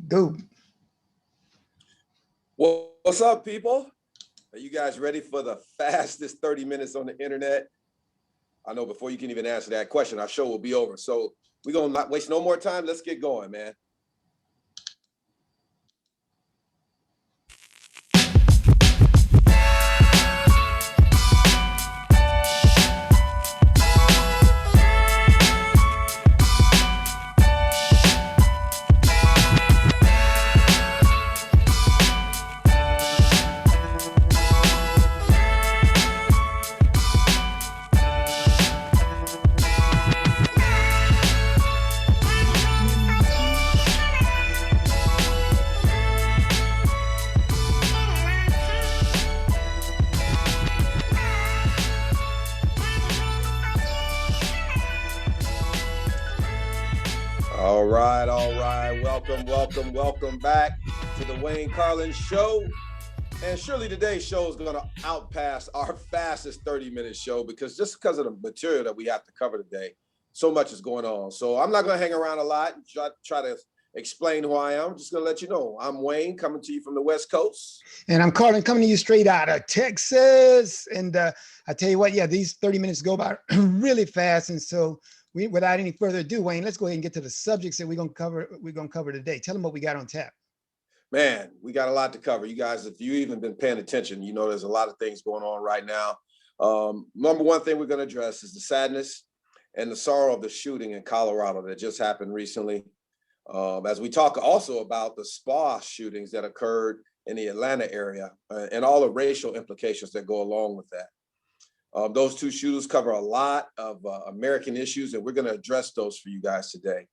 Go. Well, what's up, people? Are you guys ready for the fastest 30 minutes on the internet? I know before you can even answer that question, our show will be over. So we're going to not waste no more time. Let's get going, man. All right. Welcome back to the Wayne Carlin Show. And surely today's show is going to outpass our fastest 30-minute show because of the material that we have to cover today. So much is going on. So I'm not going to hang around a lot and try to explain who I am. I'm just going to let you know. I'm Wayne, coming to you from the West Coast. And I'm Carlin, coming to you straight out of Texas. And I tell you what, these 30 minutes go by really fast. And so without any further ado, Wayne, let's go ahead and get to the subjects that we're going to cover today. Tell them what we got on tap. Man, we got a lot to cover. You guys, if you've even been paying attention, you know there's a lot of things going on right now. Number one thing we're going to address is the sadness and the sorrow of the shooting in Colorado that just happened recently. As we talk also about the spa shootings that occurred in the Atlanta area and all the racial implications that go along with that. Those two shooters cover a lot of American issues, and we're going to address those for you guys today.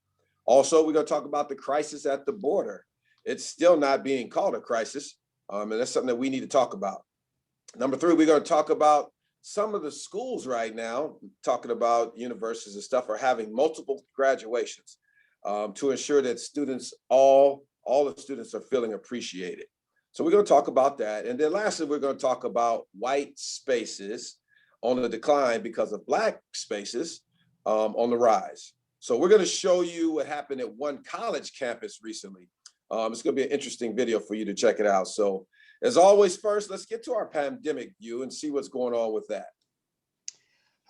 Also, we're going to talk about the crisis at the border. It's still not being called a crisis, and that's something that we need to talk about. Number three, we're going to talk about some of the schools right now, talking about universities and stuff, are having multiple graduations to ensure that students, all the students are feeling appreciated. So we're going to talk about that. And then lastly, we're going to talk about white spaces on the decline because of Black spaces on the rise. So we're going to show you what happened at one college campus recently. It's going to be an interesting video for you to check it out. So as always, first, let's get to our pandemic view and see what's going on with that.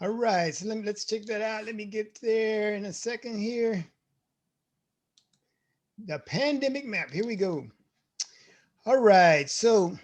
All right, so let's check that out. Let me get there in a second here. The pandemic map, here we go. All right, so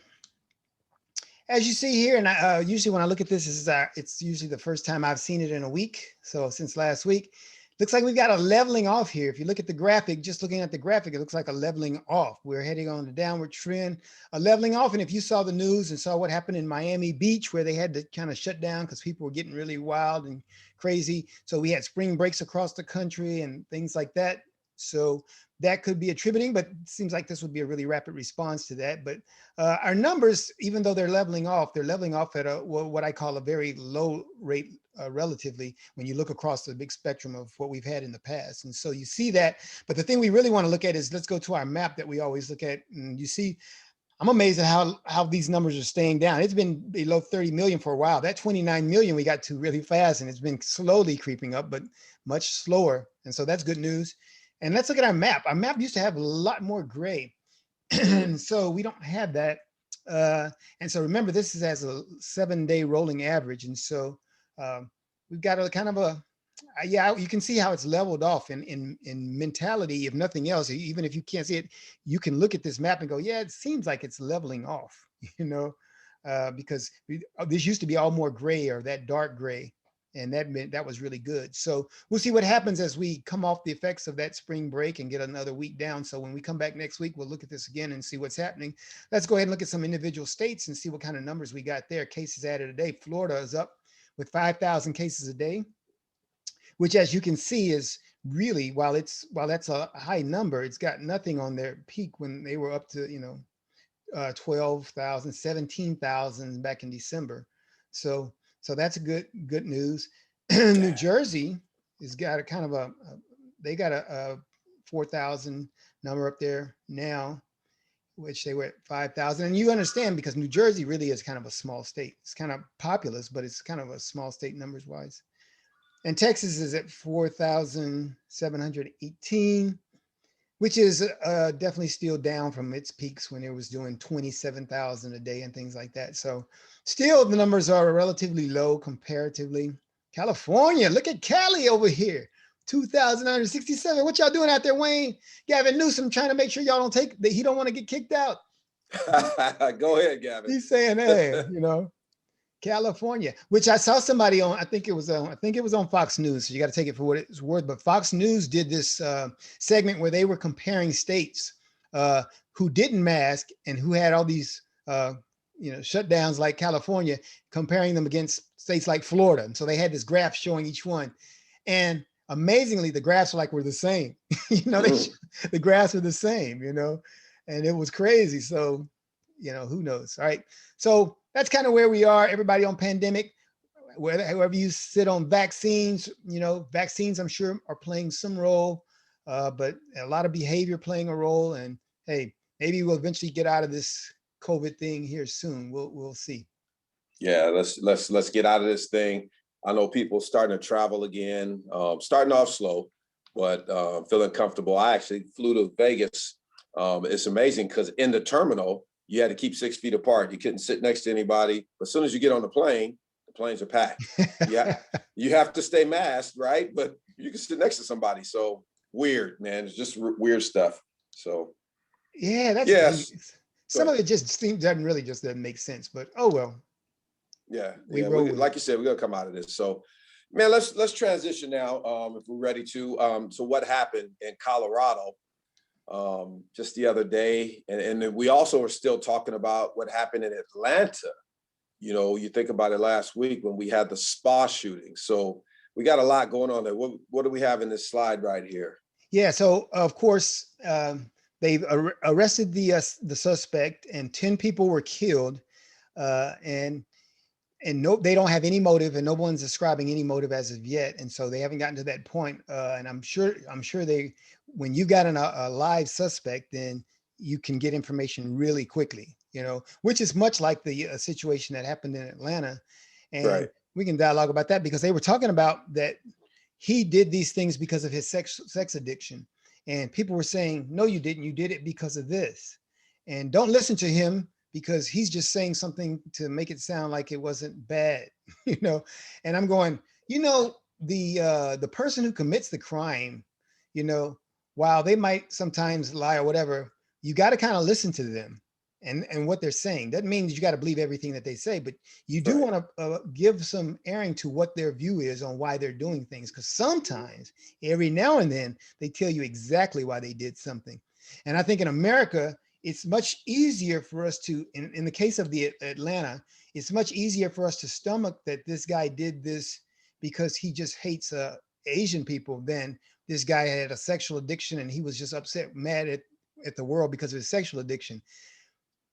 as you see here, and usually when I look at this, it's usually the first time I've seen it in a week. So since last week, looks like we've got a leveling off here. If you look at the graphic, just looking at the graphic, it looks like a leveling off. We're heading on the downward trend, a leveling off. And if you saw the news and saw what happened in Miami Beach, where they had to kind of shut down because people were getting really wild and crazy. So we had spring breaks across the country and things like that. So that could be attributing, but it seems like this would be a really rapid response to that. But our numbers, even though they're leveling off at what I call a very low rate relatively when you look across the big spectrum of what we've had in the past. And so you see that. But the thing we really want to look at is, let's go to our map that we always look at. And you see, I'm amazed at how these numbers are staying down. It's been below 30 million for a while. That 29 million we got to really fast, and it's been slowly creeping up, but much slower. And so that's good news. And let's look at our map. Our map used to have a lot more gray. And so we don't have that. And so remember, this is as a 7-day rolling average. And so we've got a kind of you can see how it's leveled off in mentality, if nothing else. Even if you can't see it, you can look at this map and go, yeah, it seems like it's leveling off, because this used to be all more gray or that dark gray. And that meant that was really good. So we'll see what happens as we come off the effects of that spring break and get another week down. So when we come back next week, we'll look at this again and see what's happening. Let's go ahead and look at some individual states and see what kind of numbers we got there. Cases added a day. Florida is up with 5,000 cases a day, which, as you can see, is really, while that's a high number, it's got nothing on their peak when they were up to 12,000, 17,000 back in December. So that's good news. New Jersey has got a kind of they got a 4,000 number up there now, which they were at 5,000. And you understand, because New Jersey really is kind of a small state. It's kind of populous, but it's kind of a small state numbers wise. And Texas is at 4,718. which is definitely still down from its peaks when it was doing 27,000 a day and things like that. So still the numbers are relatively low comparatively. California, look at Cali over here. 2,967. What y'all doing out there, Wayne? Gavin Newsom trying to make sure y'all don't take that he don't want to get kicked out. Go ahead, Gavin. He's saying, hey, California, which I saw somebody on, I think it was on Fox News. So you got to take it for what it's worth. But Fox News did this segment where they were comparing states who didn't mask and who had all these shutdowns like California, comparing them against states like Florida. And so they had this graph showing each one. And amazingly, the graphs were the same. The graphs were the same, and it was crazy. So, who knows? All right. So that's kind of where we are. Everybody on pandemic, whoever you sit on vaccines, vaccines, I'm sure are playing some role, but a lot of behavior playing a role. And hey, maybe we'll eventually get out of this COVID thing here soon. We'll see. Yeah, let's get out of this thing. I know people starting to travel again, starting off slow, but feeling comfortable. I actually flew to Vegas. It's amazing because in the terminal, you had to keep 6 feet apart. You couldn't sit next to anybody. But as soon as you get on the planes are packed. Yeah, you have to stay masked, right? But you can sit next to somebody. So weird, man. It's just weird stuff. So yeah, that's yes. Some of it doesn't make sense. But oh well. Yeah. Like you said, we're gonna come out of this. So, man, let's transition now, if we're ready to what happened in Colorado just the other day, and then we also are still talking about what happened in Atlanta. You think about it last week when we had the spa shooting. So we got a lot going on there. What do we have in this slide right here? Yeah. So of course they've arrested the suspect, and 10 people were killed, and no, they don't have any motive, and no one's describing any motive as of yet. And so they haven't gotten to that point. And I'm sure when you got a live suspect, then you can get information really quickly, which is much like the situation that happened in Atlanta. And right. We can dialogue about that because they were talking about that he did these things because of his sex addiction. And people were saying, no, you didn't. You did it because of this. And don't listen to him, because he's just saying something to make it sound like it wasn't bad, And I'm going, the person who commits the crime, while they might sometimes lie or whatever, you got to kind of listen to them and what they're saying. That means you got to believe everything that they say, but you do want to give some airing to what their view is on why they're doing things. Because sometimes, every now and then, they tell you exactly why they did something. And I think in America, it's much easier for us to, in the case of the Atlanta, it's much easier for us to stomach that this guy did this because he just hates Asian people than this guy had a sexual addiction and he was just upset, mad at the world because of his sexual addiction.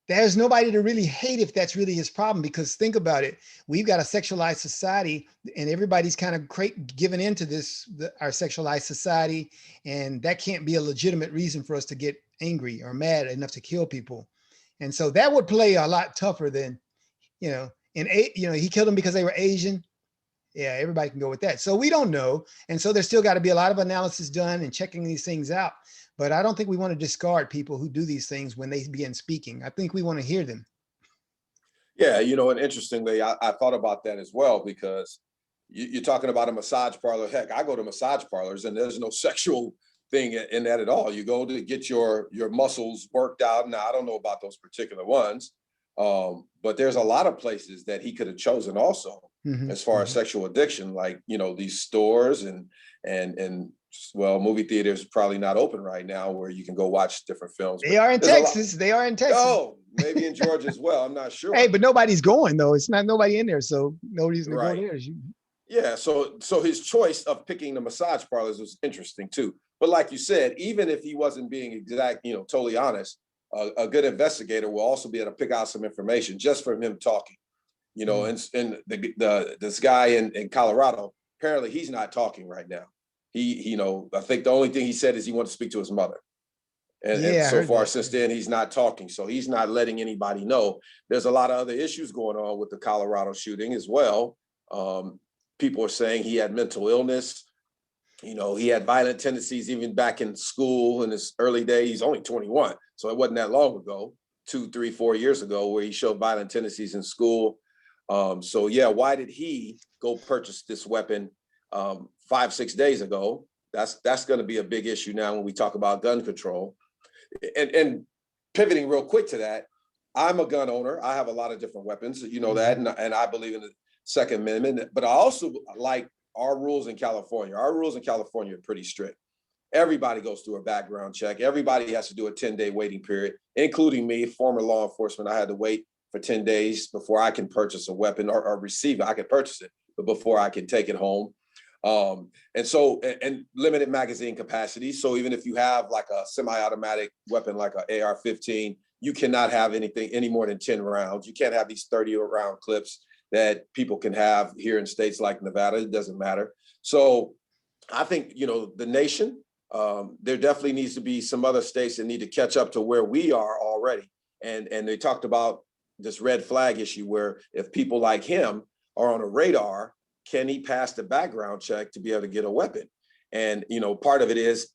There's nobody to really hate if that's really his problem, because think about it. We've got a sexualized society and everybody's kind of given into our sexualized society. And that can't be a legitimate reason for us to get angry or mad enough to kill people. And so that would play a lot tougher than, he killed them because they were Asian. Yeah, everybody can go with that. So we don't know. And so there's still got to be a lot of analysis done and checking these things out. But I don't think we want to discard people who do these things when they begin speaking. I think we want to hear them. Yeah, and interestingly, I thought about that as well, because you're talking about a massage parlor. Heck, I go to massage parlors and there's no sexual thing in that at all. You go to get your muscles worked out. Now, I don't know about those particular ones, but there's a lot of places that he could have chosen also, as far as sexual addiction, like, these stores and movie theaters probably not open right now where you can go watch different films. They are in Texas. Oh, maybe in Georgia as well. I'm not sure. Hey, but nobody's going though. It's not nobody in there, so no reason to go there. Yeah, so his choice of picking the massage parlors was interesting too. But like you said, even if he wasn't being totally honest, a good investigator will also be able to pick out some information just from him talking. And this guy in Colorado, apparently he's not talking right now. I think the only thing he said is he wanted to speak to his mother. And so far since then, he's not talking. So he's not letting anybody know. There's a lot of other issues going on with the Colorado shooting as well. People are saying he had mental illness. You know, he had violent tendencies even back in school in his early days. He's only 21, so it wasn't that long ago, 2, 3, 4 years ago, where he showed violent tendencies in school. So yeah, why did he go purchase this weapon 5, 6 days ago? That's going to be a big issue now when we talk about gun control. And pivoting real quick to that, I'm a gun owner. I have a lot of different weapons, you know that, and I believe in the Second Amendment. But I also like our rules in California. Our rules in California are pretty strict. Everybody goes through a background check. Everybody has to do a 10-day waiting period, including me, former law enforcement. I had to wait for 10 days before I can purchase a weapon or receive it. I can purchase it, but before I can take it home. And limited magazine capacity. So even if you have like a semi-automatic weapon, like an AR-15, you cannot have anything any more than 10 rounds. You can't have these 30-round clips that people can have here in states like Nevada. It doesn't matter. So I think, you know, the nation, there definitely needs to be some other states that need to catch up to where we are already. And they talked about this red flag issue where if people like him are on a radar, can he pass the background check to be able to get a weapon? And, you know, part of it is,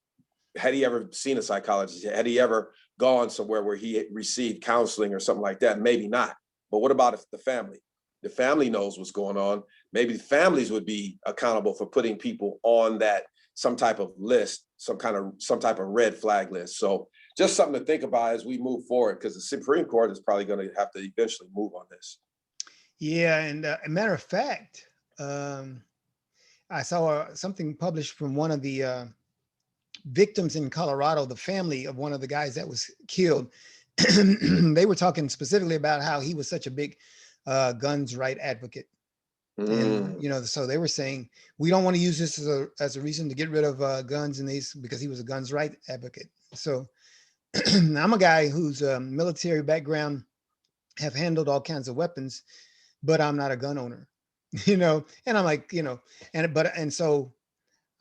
had he ever seen a psychologist? Had he ever gone somewhere where he received counseling or something like that? Maybe not. But what about if the family? The family knows what's going on. Maybe the families would be accountable for putting people on that, some type of list, some type of red flag list. So just something to think about as we move forward, because the Supreme Court is probably going to have to eventually move on this. Yeah, and a matter of fact, I saw something published from one of the victims in Colorado, the family of one of the guys that was killed. They were talking specifically about how he was such a big guns right advocate. And, you know, so they were saying, we don't want to use this as a reason to get rid of guns and these, because he was a guns right advocate. So I'm a guy who's a military background, have handled all kinds of weapons, but I'm not a gun owner, you know, and I'm like, you know, and so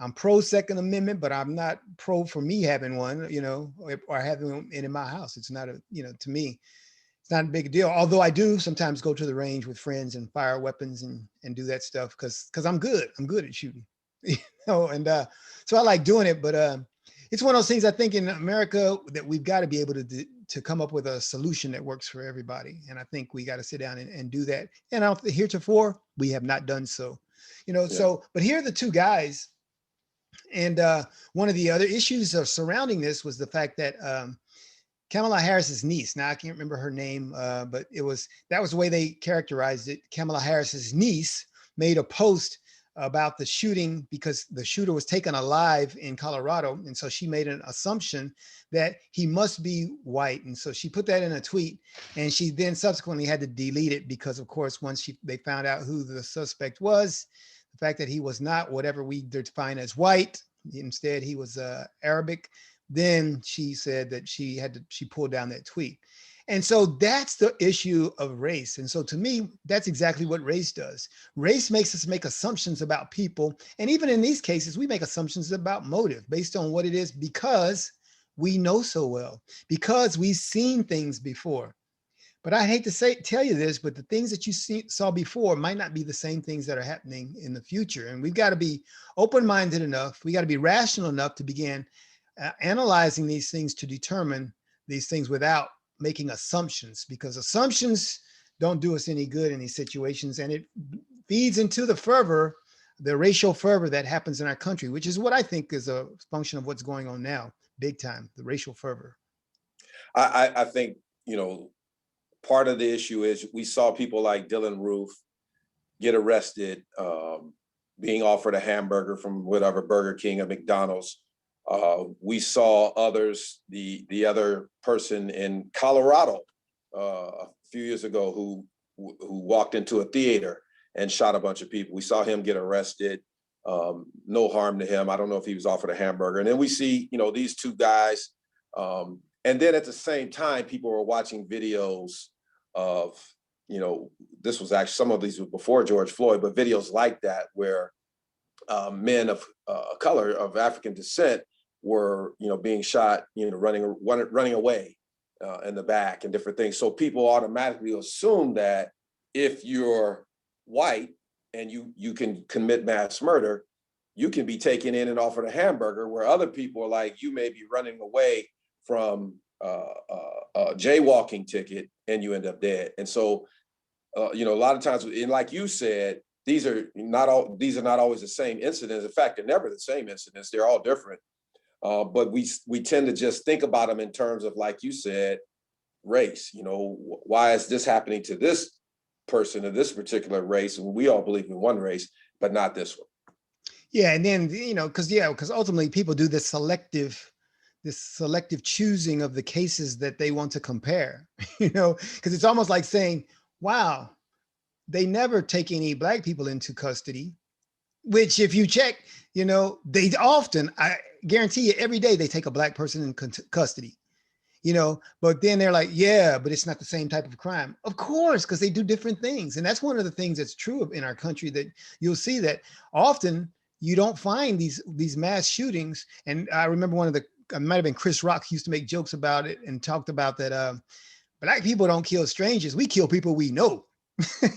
I'm pro Second Amendment, but I'm not pro for me having one, you know, or having it in my house. It's not you know, to me, it's not a big deal. Although I do sometimes go to the range with friends and fire weapons and do that stuff because I'm good. I'm good at shooting, you know, and so I like doing it. But it's one of those things, I think, in America that we've got to be able to come up with a solution that works for everybody. And I think we got to sit down and do that. And heretofore, we have not done so, you know. Yeah. So, but here are the two guys. And one of the other issues surrounding this was the fact that Kamala Harris's niece, now I can't remember her name, but that was the way they characterized it. Kamala Harris's niece made a post about the shooting because the shooter was taken alive in Colorado. And so she made an assumption that he must be white. And so she put that in a tweet, and she then subsequently had to delete it because, of course, once they found out who the suspect was, the fact that he was not whatever we define as white, instead he was Arabic, then she said that she pulled down that tweet. And so that's the issue of race. And so to me, that's exactly what race does. Race makes us make assumptions about people. And even in these cases, we make assumptions about motive based on what it is because we know so well, because we've seen things before. But I hate to tell you this, but the things that you saw before might not be the same things that are happening in the future. And we've got to be open-minded enough. We got to be rational enough to begin analyzing these things to determine these things without making assumptions, because assumptions don't do us any good in these situations. And it feeds into the racial fervor that happens in our country, which is what I think is a function of what's going on now, big time, the racial fervor. I think, you know, part of the issue is we saw people like Dylan Roof get arrested, being offered a hamburger from whatever, Burger King or McDonald's. We saw others, the other person in Colorado a few years ago who walked into a theater and shot a bunch of people. We saw him get arrested. No harm to him. I don't know if he was offered a hamburger. And then we see, you know, these two guys. And then at the same time, people were watching videos of, you know, this was actually, some of these were before George Floyd, but videos like that where men of color, of African descent, were, you know, being shot, you know, running away in the back and different things. So people automatically assume that if you're white and you can commit mass murder, you can be taken in and offered a hamburger, where other people are like, you may be running away from a jaywalking ticket and you end up dead. And so, you know, a lot of times, and like you said, these are not always the same incidents. In fact, they're never the same incidents. They're all different. But we tend to just think about them in terms of, like you said, race. You know, why is this happening to this person of this particular race? And we all believe in one race, but not this one. Yeah, and then because ultimately people do this selective choosing of the cases that they want to compare. Because it's almost like saying, "Wow, they never take any Black people into custody." Which, if you check, they often, I guarantee you, every day they take a Black person in custody. But then they're like, yeah, but it's not the same type of crime. Of course, because they do different things. And that's one of the things that's true in our country, that you'll see that often you don't find these mass shootings. And I remember it might have been Chris Rock, used to make jokes about it and talked about that Black people don't kill strangers. We kill people we know.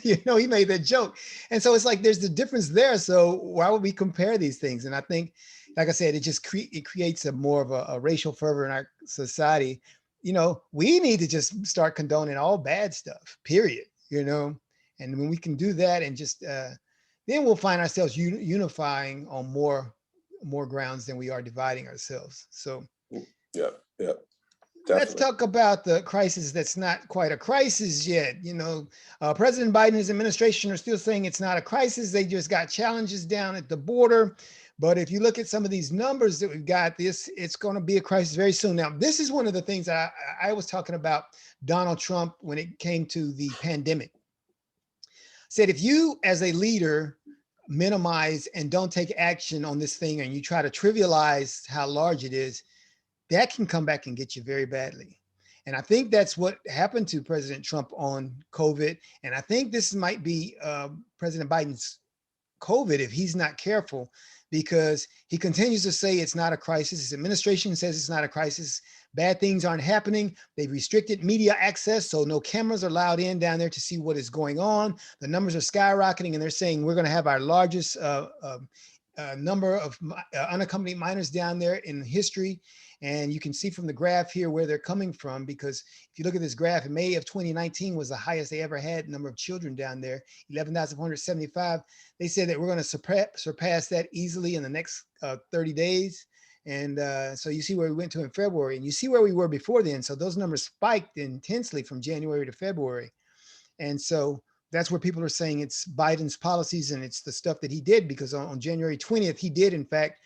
He made that joke. And so it's like, there's the difference there. So why would we compare these things? And I think, like I said, it creates a more of a racial fervor in our society. We need to just start condoning all bad stuff, period. And when we can do that, and just then we'll find ourselves unifying on more grounds than we are dividing ourselves. So yeah. Let's talk about the crisis that's not quite a crisis yet. President Biden and his administration are still saying it's not a crisis. They just got challenges down at the border. But if you look at some of these numbers that we've got, it's going to be a crisis very soon. Now, this is one of the things that I was talking about Donald Trump when it came to the pandemic. Said, if you as a leader minimize and don't take action on this thing, and you try to trivialize how large it is, that can come back and get you very badly. And I think that's what happened to President Trump on COVID. And I think this might be President Biden's COVID if he's not careful, because he continues to say it's not a crisis. His administration says it's not a crisis. Bad things aren't happening. They've restricted media access, so no cameras are allowed in down there to see what is going on. The numbers are skyrocketing, and they're saying we're going to have our largest number of unaccompanied minors down there in history. And you can see from the graph here where they're coming from, because if you look at this graph, in May of 2019 was the highest they ever had number of children down there, 11,475. They said that we're going to surpass that easily in the next 30 days. And so you see where we went to in February, and you see where we were before then. So those numbers spiked intensely from January to February. And so that's where people are saying it's Biden's policies and it's the stuff that he did, because on January 20th, he did, in fact,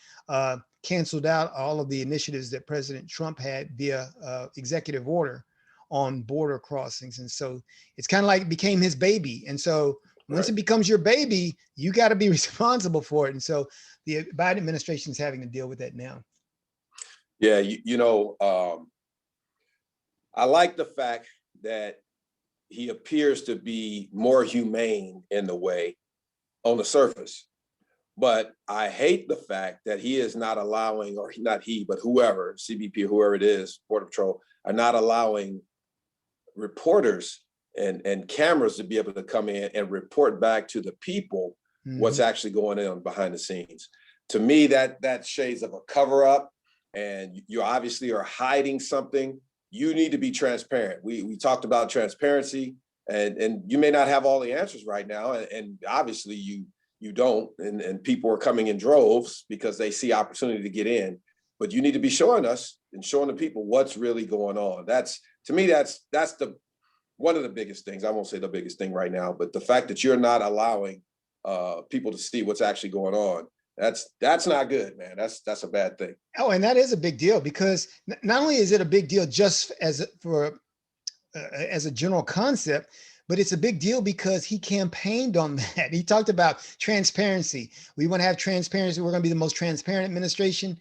canceled out all of the initiatives that President Trump had via executive order on border crossings. And so it's kind of like it became his baby. And so once it becomes your baby, you got to be responsible for it. And so the Biden administration is having to deal with that now. Yeah, I like the fact that he appears to be more humane in the way on the surface. But I hate the fact that he is not allowing, or not he, but whoever, CBP, whoever it is, Border Patrol, are not allowing reporters and cameras to be able to come in and report back to the people what's actually going on behind the scenes. To me, that shades of a cover up, and you obviously are hiding something. You need to be transparent. We talked about transparency, and you may not have all the answers right now, and obviously you don't, and people are coming in droves because they see opportunity to get in, but you need to be showing us and showing the people what's really going on. To me, that's the one of the biggest things. I won't say the biggest thing right now, but the fact that you're not allowing people to see what's actually going on, that's not good, man. That's a bad thing. Oh, and that is a big deal, because not only is it a big deal just as a general concept, but it's a big deal because he campaigned on that. He talked about transparency. We want to have transparency. We're going to be the most transparent administration.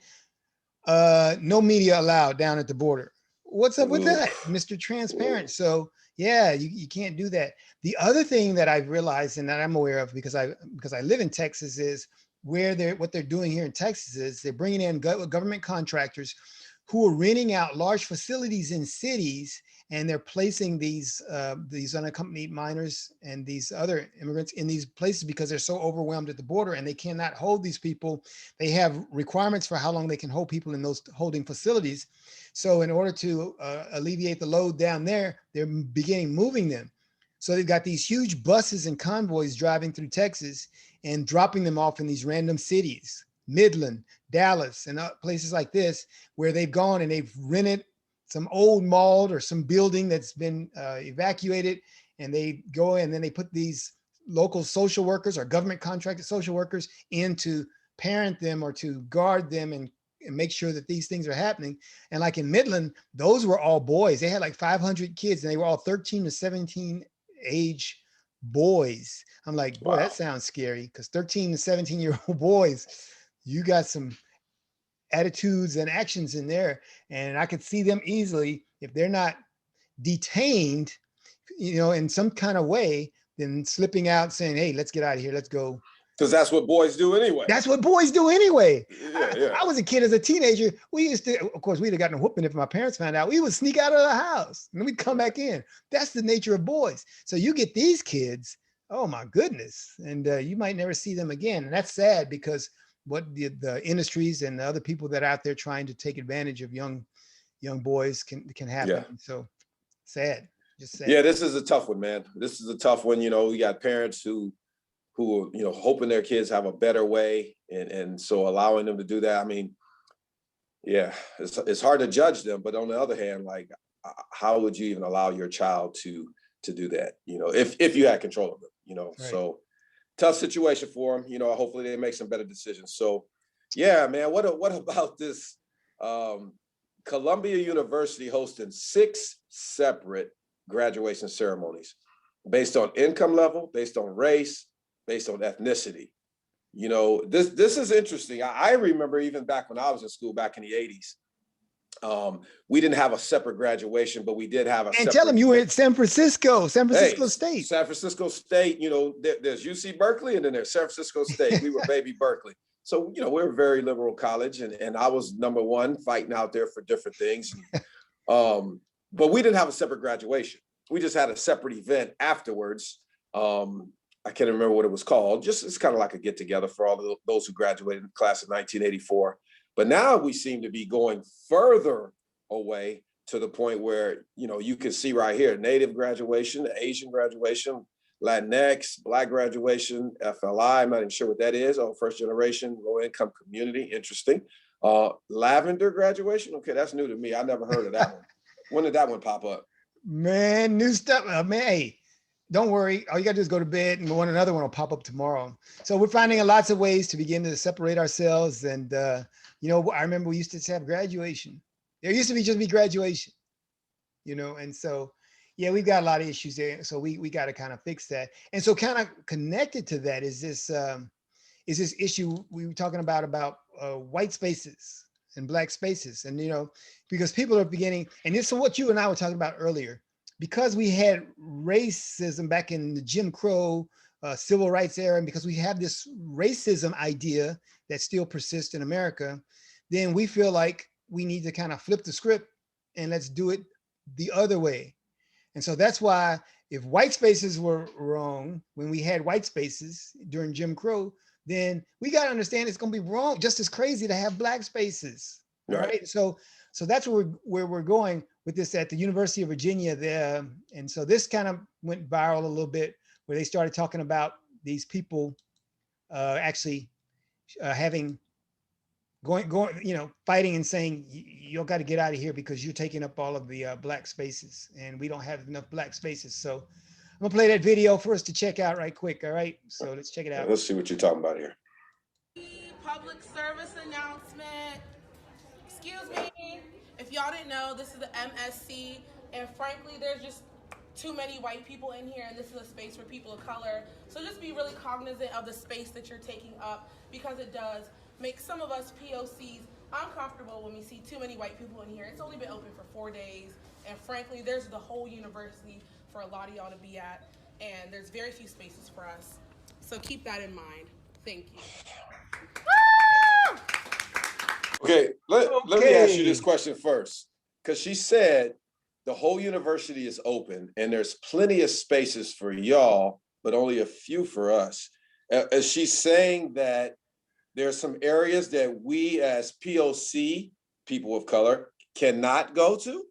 No media allowed down at the border. What's up with that, Mr. Transparent? So yeah, you can't do that. The other thing that I've realized, and that I'm aware of because I live in Texas, is what they're doing here in Texas is they're bringing in government contractors who are renting out large facilities in cities, and they're placing these unaccompanied minors and these other immigrants in these places because they're so overwhelmed at the border and they cannot hold these people. They have requirements for how long they can hold people in those holding facilities. So in order to alleviate the load down there, they're beginning moving them. So they've got these huge buses and convoys driving through Texas and dropping them off in these random cities, Midland, Dallas, and places like this, where they've gone and they've rented some old mall or some building that's been evacuated, and they go and then they put these local social workers or government contracted social workers in to parent them or to guard them and make sure that these things are happening. And like in Midland, those were all boys. They had like 500 kids and they were all 13 to 17 age boys. I'm like, boy, that Wow. sounds scary, because 13 to 17-year-old boys, you got some attitudes and actions in there. And I could see them easily, if they're not detained, in some kind of way, then slipping out saying, hey, let's get out of here. Let's go. Because that's what boys do anyway. That's what boys do anyway. Yeah, yeah. I was a kid as a teenager. We used to, of course, we'd have gotten a whooping if my parents found out. We would sneak out of the house and we'd come back in. That's the nature of boys. So you get these kids, oh my goodness, and you might never see them again. And that's sad, because what the industries and the other people that are out there trying to take advantage of young boys can happen. Yeah. So sad, just sad. Yeah, this is a tough one, man. This is a tough one. We got parents who are, hoping their kids have a better way. And so allowing them to do that. I mean, yeah, it's hard to judge them. But on the other hand, like, how would you even allow your child to do that? If you had control of them, Right. So tough situation for them. Hopefully they make some better decisions. So yeah, man, what about this? Columbia University hosting 6 separate graduation ceremonies based on income level, based on race, based on ethnicity. This is interesting. I remember even back when I was in school back in the 80s, we didn't have a separate graduation, but we did have a And separate. tell them you were at San Francisco State. San Francisco State, there's UC Berkeley and then there's San Francisco State. We were baby Berkeley. So, we're a very liberal college, and I was number one fighting out there for different things. But we didn't have a separate graduation. We just had a separate event afterwards. I can't remember what it was called. It's kind of like a get together for all of those who graduated in the class of 1984. But now we seem to be going further away to the point where, you can see right here, Native graduation, Asian graduation, Latinx, Black graduation, FLI, I'm not even sure what that is. Oh, first generation, low income community, interesting. Lavender graduation, okay, that's new to me. I never heard of that one. When did that one pop up? Man, new stuff. Man, hey, don't worry. All you got to do is go to bed, and another one will pop up tomorrow. So we're finding lots of ways to begin to separate ourselves. And, I remember we used to have graduation. There used to just be graduation, and so, yeah, we've got a lot of issues there. So we got to kind of fix that. And so kind of connected to that is this issue we were talking about white spaces and Black spaces. And, because people are beginning, and this is what you and I were talking about earlier, because we had racism back in the Jim Crow civil rights era, and because we have this racism idea that still persists in America, then we feel like we need to kind of flip the script and let's do it the other way. And so that's why, if white spaces were wrong when we had white spaces during Jim Crow, then we got to understand it's going to be wrong, just as crazy to have Black spaces. All right. So that's where we're going with this at the University of Virginia there. And so this kind of went viral a little bit, where they started talking about these people actually fighting and saying, you got to get out of here because you're taking up all of the Black spaces, and we don't have enough Black spaces. So I'm gonna play that video for us to check out right quick. All right, so let's check it out. Let's see what you're talking about here. Public service announcement. Excuse me. If y'all didn't know, this is the MSC, and frankly, there's just too many white people in here, and this is a space for people of color. So just be really cognizant of the space that you're taking up, because it does make some of us POCs uncomfortable when we see too many white people in here. It's only been open for 4 days, and frankly, there's the whole university for a lot of y'all to be at, and there's very few spaces for us. So keep that in mind. Thank you. Okay, Let me ask you this question first, because she said the whole university is open and there's plenty of spaces for y'all, but only a few for us. Is she saying that there's some areas that we as POC, people of color, cannot go to?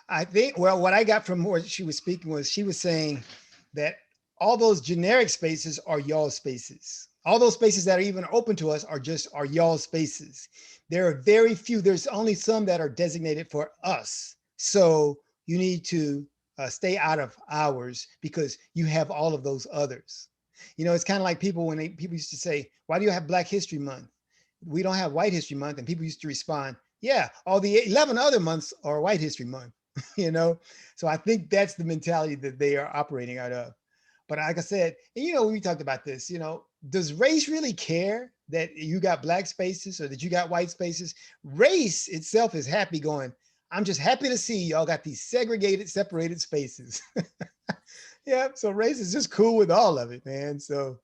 I think, well, what I got from what she was speaking was she was saying that all those generic spaces are y'all spaces. All those spaces that are even open to us are y'all spaces. There are very few, there's only some that are designated for us. So you need to stay out of ours because you have all of those others. You know, it's kind of like people when people used to say, why do you have Black History Month? We don't have White History Month. And people used to respond, yeah, all the 11 other months are White History Month. You know, so I think that's the mentality that they are operating out of. But like I said, and you know, we talked about this, you know, does race really care that you got Black spaces or that you got white spaces? Race itself is happy going, I'm just happy to see y'all got these segregated, separated spaces. Yeah, so race is just cool with all of it, man. So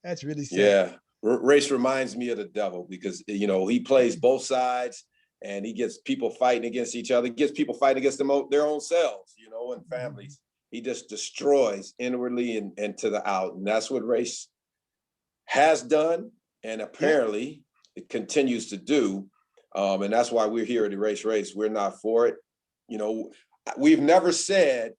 that's really sad. Yeah, race reminds me of the devil because, you know, he plays both sides. And he gets people fighting against each other, gets people fighting against their own selves, you know, and families. He just destroys inwardly and to the out. And that's what race has done. And apparently it continues to do. And that's why we're here at Erase Race. We're not for it. You know, we've never said,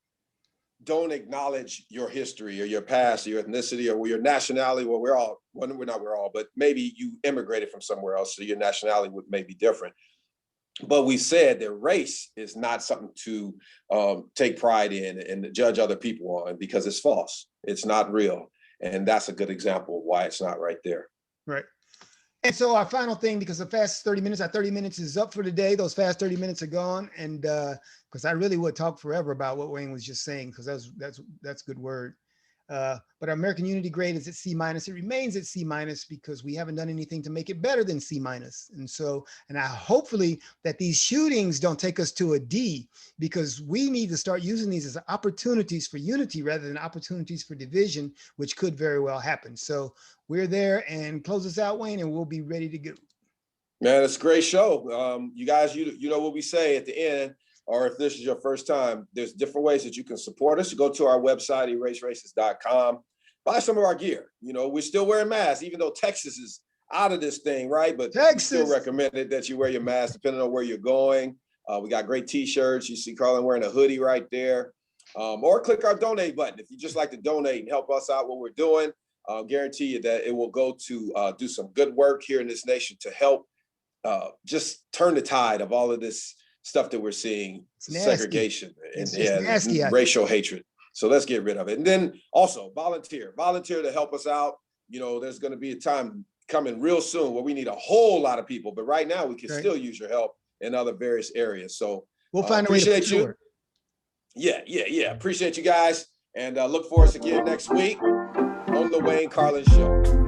don't acknowledge your history or your past or your ethnicity or your nationality. Well, we're all, well, we're all, but maybe you immigrated from somewhere else. So your nationality may be different. But we said that race is not something to take pride in and judge other people on because it's false. It's not real. And that's a good example of why it's not right there. Right. And so our final thing, because the fast 30 minutes, our 30 minutes is up for today. Those fast 30 minutes are gone. And because I really would talk forever about what Wayne was just saying, because that's good word. But our American Unity grade is at C-. It remains at C- because we haven't done anything to make it better than C-. And so, and I hopefully that these shootings don't take us to a D, because we need to start using these as opportunities for unity rather than opportunities for division, which could very well happen. So we're there, and close us out, Wayne, and we'll be ready to go. Man, it's a great show. You guys, you know what we say at the end, or if this is your first time, there's different ways that you can support us. You go to our website, eraseraces.com, buy some of our gear. You know, we're still wearing masks, even though Texas is out of this thing, right? But we still recommend it that you wear your mask depending on where you're going. We got great t-shirts. You see Carlin wearing a hoodie right there. Or click our donate button if you just like to donate and help us out what we're doing. Guarantee you that it will go to do some good work here in this nation to help just turn the tide of all of this stuff that we're seeing, segregation and racial hatred. So let's get rid of it. And then also volunteer to help us out. You know, there's going to be a time coming real soon where we need a whole lot of people, but right now we can still use your help in other various areas. So we'll find a way to push you. Yeah. Appreciate you guys. And look for us again next week on the Wayne Carlin Show.